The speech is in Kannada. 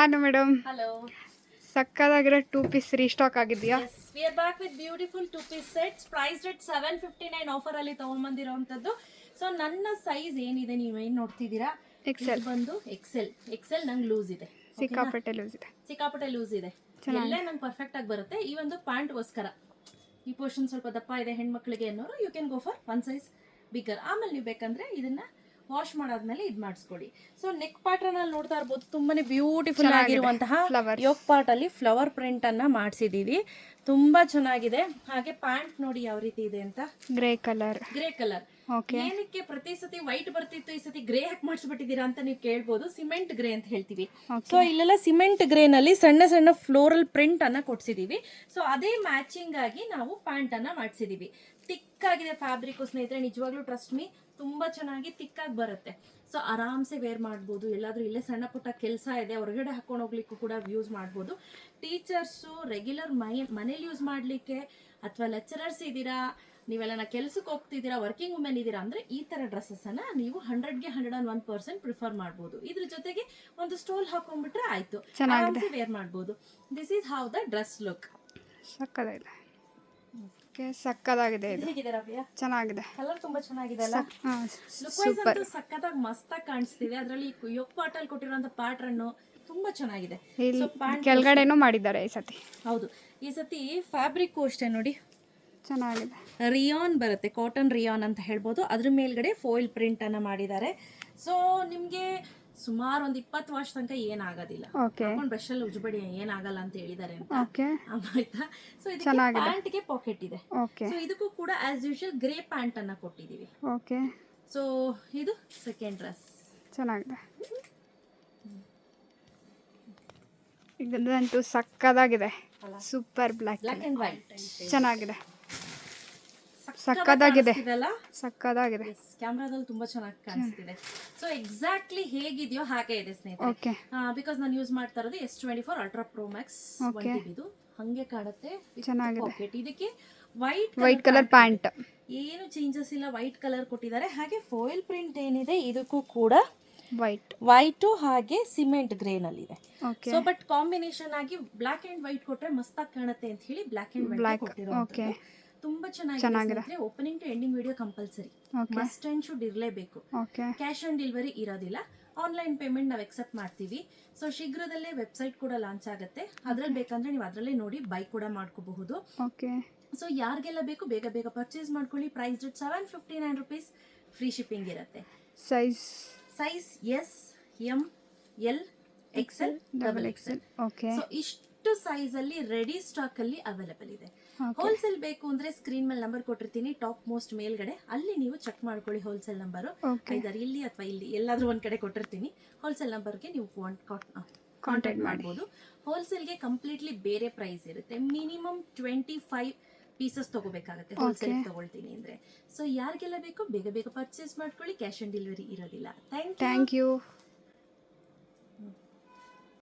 ಭಾನು ಮೇಡಮ್, Hello. ಸಕ್ಕದಾಗಿರೋ 2 ಪೀಸ್ ರೀಸ್ಟಾಕ್ ಆಗಿದೆಯಾ? Yes, we are back with beautiful 2-piece sets priced at 759 offer ಅಲ್ಲಿ ತಗೊಂಡ್ಬಂದಿರೋಂಥದ್ದು. ಸೊ ನನ್ನ ಸೈಜ್ ಏನಿದೆ ನೀವು ಏನು ನೋಡ್ತಿದ್ದೀರಾ, ಎಕ್ಸೆಲ್ ಇದು ಬಂದು ಎಕ್ಸೆಲ್ ನಂಗೆ ಲೂಸ್ ಇದೆ, ಸಿಕ್ಕಾಪಟ್ಟೆ ಲೂಸ್ ಇದೆ. ಸಿಕ್ಕಾಪಟ್ಟೆ ಲೂಸ್ ಇದೆ, ಎಲ್ಲೇ ನಂಗೆ ಪರ್ಫೆಕ್ಟ್ ಆಗಿ ಬರುತ್ತೆ. ಈ ಒಂದು ಪ್ಯಾಂಟ್ಗೋಸ್ಕರ ಈ ಪೋರ್ಷನ್ ಸ್ವಲ್ಪ ದಪ್ಪ ಇದೆ ಹೆಣ್ಮಕ್ಳಿಗೆ ಅನ್ನೋರು you can go for 1 size bigger. ಆಮೇಲೆ ನೀವು ಬೇಕಂದ್ರೆ ಇದನ್ನ ವಾಶ್ ಮಾಡಾದ್ಮೇಲೆ ಇದು ಮಾಡಿಸ್ಕೊಡಿ. ಸೊ ನೆಕ್ ಪ್ಯಾಟರ್ನ್ ಅಲ್ಲಿ ನೋಡ್ತಾ ಇರ್ಬೋದು, ತುಂಬಾನೇ ಬ್ಯೂಟಿಫುಲ್ ಆಗಿರುವಂತಹ ಯೋಕ್ ಪಾರ್ಟ್ ಅಲ್ಲಿ ಫ್ಲವರ್ ಪ್ರಿಂಟ್ ಅನ್ನ ಮಾಡಿಸಿದೀವಿ, ತುಂಬಾ ಚೆನ್ನಾಗಿದೆ. ಹಾಗೆ ಪ್ಯಾಂಟ್ ನೋಡಿ ಯಾವ ರೀತಿ ಇದೆ ಅಂತ, ಗ್ರೇ ಕಲರ್. ಏನಕ್ಕೆ ಪ್ರತಿ ಸತಿ ವೈಟ್ ಬರ್ತಿತ್ತು, ಈ ಸತಿ ಗ್ರೇ ಹಾಕಿ ಮಾಡಿಸ್ಬಿಟ್ಟಿದ್ದೀರಾ ಅಂತ ನೀವು ಕೇಳ್ಬೋದು. ಸಿಮೆಂಟ್ ಗ್ರೇ ಅಂತ ಹೇಳ್ತೀವಿ. ಸೊ ಇಲ್ಲೆಲ್ಲ ಸಿಮೆಂಟ್ ಗ್ರೇ ನಲ್ಲಿ ಸಣ್ಣ ಸಣ್ಣ ಫ್ಲೋರಲ್ ಪ್ರಿಂಟ್ ಅನ್ನ ಕೊಡ್ಸಿದೀವಿ. ಸೊ ಅದೇ ಮ್ಯಾಚಿಂಗ್ ಆಗಿ ನಾವು ಪ್ಯಾಂಟ್ ಅನ್ನ ಮಾಡಿಸಿದೀವಿ. ತಿಕ್ ಆಗಿದೆ ಫ್ಯಾಬ್ರಿಕ್ ಸ್ನೇಹಿತರೆ, ನಿಜವಾಗ್ಲೂ ಟ್ರಸ್ಟ್ ಮೀ, ತುಂಬಾ ಚೆನ್ನಾಗಿ ತಿಕ್ಕಾಗಿ ಬರುತ್ತೆ. ಸೊ ಆರಾಮ್ಸೆ ವೇರ್ ಮಾಡ್ಬೋದು. ಎಲ್ಲಾದ್ರೂ ಇಲ್ಲೇ ಸಣ್ಣ ಪುಟ್ಟ ಕೆಲಸ ಇದೆ ಹೊರಗಡೆ ಹಾಕೊಂಡು ಹೋಗ್ಲಿಕ್ಕೂ ಕೂಡ ಯೂಸ್ ಮಾಡ್ಬೋದು. ಟೀಚರ್ಸು ರೆಗ್ಯುಲರ್ ಮನೇಲಿ ಯೂಸ್ ಮಾಡ್ಲಿಕ್ಕೆ, ಅಥವಾ ಲೆಕ್ಚರರ್ಸ್ ಇದ್ದೀರಾ, ನೀವೆಲ್ಲ ಕೆಲ್ಸಕ್ಕೆ ಹೋಗ್ತಿದ್ದೀರಾ, ವರ್ಕಿಂಗ್ ವುಮೆನ್ ಇದ್ದೀರಾ ಅಂದ್ರೆ ಈ ತರ ಡ್ರೆಸ್ಸಸ್ ಅನ್ನ ನೀವು 100ಗೆ 101% ಪ್ರಿಫರ್ ಮಾಡ್ಬೋದು. ಇದ್ರ ಜೊತೆಗೆ ಒಂದು ಸ್ಟೋಲ್ ಹಾಕೊಂಡ್ಬಿಟ್ರೆ ಆಯ್ತು, ಆರಾಮ್ಸೆ ವೇರ್ ಮಾಡ್ಬೋದು. This is how the dress look. ಸಕ್ಕದಾಗಿದೆ, ಸಕ್ಕದಾಗಿದೆ. ಇದು ಹೇಗಿದೆ ರವ್ಯ? ಚೆನ್ನಾಗಿದೆ, ಕಲರ್ ತುಂಬಾ ಚೆನ್ನಾಗಿದೆ ಅಲ್ಲ? ಲುಕ್ ವೈಸ್ ಅಂತೂ ಸಕ್ಕತ್ತಾಗಿ ಮಸ್ತಾಗಿ ಕಾಣಿಸ್ತಿದೆ. ಅದರಲ್ಲಿ ಯೋಕ್ ಪಾರ್ಟ್ ಅಲ್ಲಿ ಕೊಟ್ಟಿರುವಂತ ಪ್ಯಾಟರ್ನ್ ತುಂಬಾ ಚೆನ್ನಾಗಿದೆ. ಕೆಳಗಡೆನೂ ಮಾಡಿದ್ದಾರೆ ಈ ಸತಿ. ಹೌದು, ಈ ಸತಿ ಫ್ಯಾಬ್ರಿಕ್ ಅಷ್ಟೇ ನೋಡಿ, ಚೆನ್ನಾಗಿದೆ. ರಿಯಾನ್ ಬರುತ್ತೆ, ಕಾಟನ್ ರಿಯಾನ್ ಅಂತ ಹೇಳ್ಬೋದು. ಅದ್ರ ಮೇಲ್ಗಡೆ ಫಾಯಿಲ್ ಪ್ರಿಂಟ್ ಅನ್ನ ಮಾಡಿದ್ದಾರೆ. ಸೊ ನಿಮ್ಗೆ ಸುಮಾರು ಒಂದು 20 ವರ್ಷ ತನಕ ಏನಾಗೋದಿಲ್ಲ, ಹಾಕೊಂಡು ಬ್ರಷ್ ಅಲ್ಲಿ ಉಜ್ಬೇಡಿ, ಏನಾಗಲ್ಲ ಅಂತ ಹೇಳಿದ್ದಾರೆ ಅಂತ, ಆಯ್ತಾ? ಸೊ ಇದಕ್ಕೆ ಪ್ಯಾಂಟ್ ಗೆ ಪಾಕೆಟ್ ಇದೆ. ಸೊ ಇದಕ್ಕೂ ಕೂಡ ಆಸ್ ಯೂಶುವಲ್ ಗ್ರೇ ಪ್ಯಾಂಟ್ ಅನ್ನ ಕೊಟ್ಟಿದೀವಿ. ಸೊ ಇದು ಸೆಕೆಂಡ್ ಡ್ರೆಸ್, ಚೆನ್ನಾಗಿದೆ. ಇದಂತೂ ಸಕ್ಕದಾಗಿದೆ, ಸೂಪರ್ ಬ್ಲ್ಯಾಕ್ ಅಂಡ್ ವೈಟ್, ಚೆನ್ನಾಗಿದೆ, ಸಕ್ಕದಾಗಿದೆ, ಸಕ್ಕದಾಗಿದೆ. ಕ್ಯಾಮ್ರಾದಲ್ಲಿ ತುಂಬಾ ಚೆನ್ನಾಗಿ ಕಾಣಿಸ್ತಿದೆ. ಸೊ ಎಕ್ಸಾಕ್ಟ್ಲಿ ಹೇಗಿದೆಯೋ ಹಾಗೆ ಇದೆ ಸ್ನೇಹಿತರೆ. ಬಿಕಾಸ್ ನಾನು ಯೂಸ್ ಮಾಡ್ತಾ ಇರೋದು S24 ಅಲ್ಟ್ರಾ ಪ್ರೋ ಮ್ಯಾಕ್ಸ್. ಇದು ಹಂಗೆ ಕಾಣುತ್ತೆ, ಚೆನ್ನಾಗಿದೆ. ಇದಕ್ಕೆ ವೈಟ್ ಕಲರ್ ಪ್ಯಾಂಟ್, ಏನು ಚೇಂಜಸ್ ಇಲ್ಲ, ವೈಟ್ ಕಲರ್ ಕೊಟ್ಟಿದ್ದಾರೆ. ಹಾಗೆ ಫಾಯಿಲ್ ಪ್ರಿಂಟ್ ಏನಿದೆ ಇದಕ್ಕೂ ಕೂಡ ವೈಟ್ ಹಾಗೆ ಸಿಮೆಂಟ್ ಗ್ರೇ ನಲ್ಲಿ ಇದೆ. ಸೊ ಬಟ್ ಕಾಂಬಿನೇಷನ್ ಆಗಿ ಬ್ಲಾಕ್ ಅಂಡ್ ವೈಟ್ ಕೊಟ್ರೆ ಮಸ್ತಾಗಿ ಕಾಣುತ್ತೆ ಅಂತ ಹೇಳಿ ಬ್ಲಾಕ್ ಅಂಡ್ ವೈಟ್ ಕೊಟ್ಟಿರೋದು. ತುಂಬಾ ಚೆನ್ನಾಗಿದೆ. Opening to ending video compulsory, must and should ಇರಲೇಬೇಕು. ಕ್ಯಾಶ್ ಆನ್ ಡೆಲಿವರಿ ಇರೋದಿಲ್ಲ, ಆನ್ಲೈನ್ ಪೇಮೆಂಟ್ ನಾವು ಎಕ್ಸೆಪ್ಟ್ ಮಾಡ್ತೀವಿ. ಸೊ ಶೀಘ್ರದಲ್ಲೇ ವೆಬ್ಸೈಟ್ ಕೂಡ ಲಾಂಚ್ ಆಗುತ್ತೆ, ಅದ್ರಲ್ಲಿ ಬೇಕಂದ್ರೆ ನೀವು ಅದರಲ್ಲೇ ನೋಡಿ ಬೈ ಕೂಡ ಮಾಡ್ಕೋಬಹುದು. ಸೊ ಯಾರಿಗೆಲ್ಲ ಬೇಕು ಬೇಗ ಬೇಗ ಪರ್ಚೇಸ್ ಮಾಡ್ಕೊಳ್ಳಿ. Price rate 759 rupees, free shipping ಇರುತ್ತೆ. Size S, M, L, XL, XXL. So ಇಷ್ಟು ಸೈಜ್ ಅಲ್ಲಿ ರೆಡಿ ಸ್ಟಾಕ್ ಅಲ್ಲಿ ಅವೈಲೇಬಲ್ ಇದೆ. ಹೋಲ್ಸೇಲ್ ಬೇಕು ಅಂದ್ರೆ ಸ್ಕ್ರೀನ್ ಮೇಲೆ ನಂಬರ್ ಕೊಟ್ಟಿರ್ತೀನಿ, ಟಾಪ್ ಮೋಸ್ಟ್ ಮೇಲ್ಗಡೆ, ಅಲ್ಲಿ ನೀವು ಚೆಕ್ ಮಾಡ್ಕೊಳ್ಳಿ. ಹೋಲ್ಸೇಲ್ ನಂಬರ್ ಐದರ್ ಇಲ್ಲಿ ಅಥವಾ ಇಲ್ಲಿ ಎಲ್ಲಾದ್ರೂ ಒಂದ್ ಕಡೆ ಕೊಟ್ಟಿರ್ತೀನಿ. ಹೋಲ್ಸೇಲ್ ನಂಬರ್ಗೆ ನೀವು ಕಾಂಟ್ಯಾಕ್ಟ್ ಮಾಡ್ಬೋದು. ಹೋಲ್ಸೇಲ್ಗೆ ಕಂಪ್ಲೀಟ್ಲಿ ಬೇರೆ ಪ್ರೈಸ್ ಇರುತ್ತೆ. ಮಿನಿಮಮ್ 25 ಪೀಸಸ್ ತಗೋಬೇಕಾಗುತ್ತೆ ಹೋಲ್ಸೇಲ್ ತಗೊಳ್ತೀನಿ ಅಂದ್ರೆ. ಸೊ ಯಾರಿಗೆಲ್ಲ ಬೇಕೋ ಬೇಗ ಬೇಗ ಪರ್ಚೇಸ್ ಮಾಡ್ಕೊಳ್ಳಿ, ಕ್ಯಾಶ್ ಆನ್ ಡೆಲಿವರಿ ಇರೋದಿಲ್ಲ. Thank you.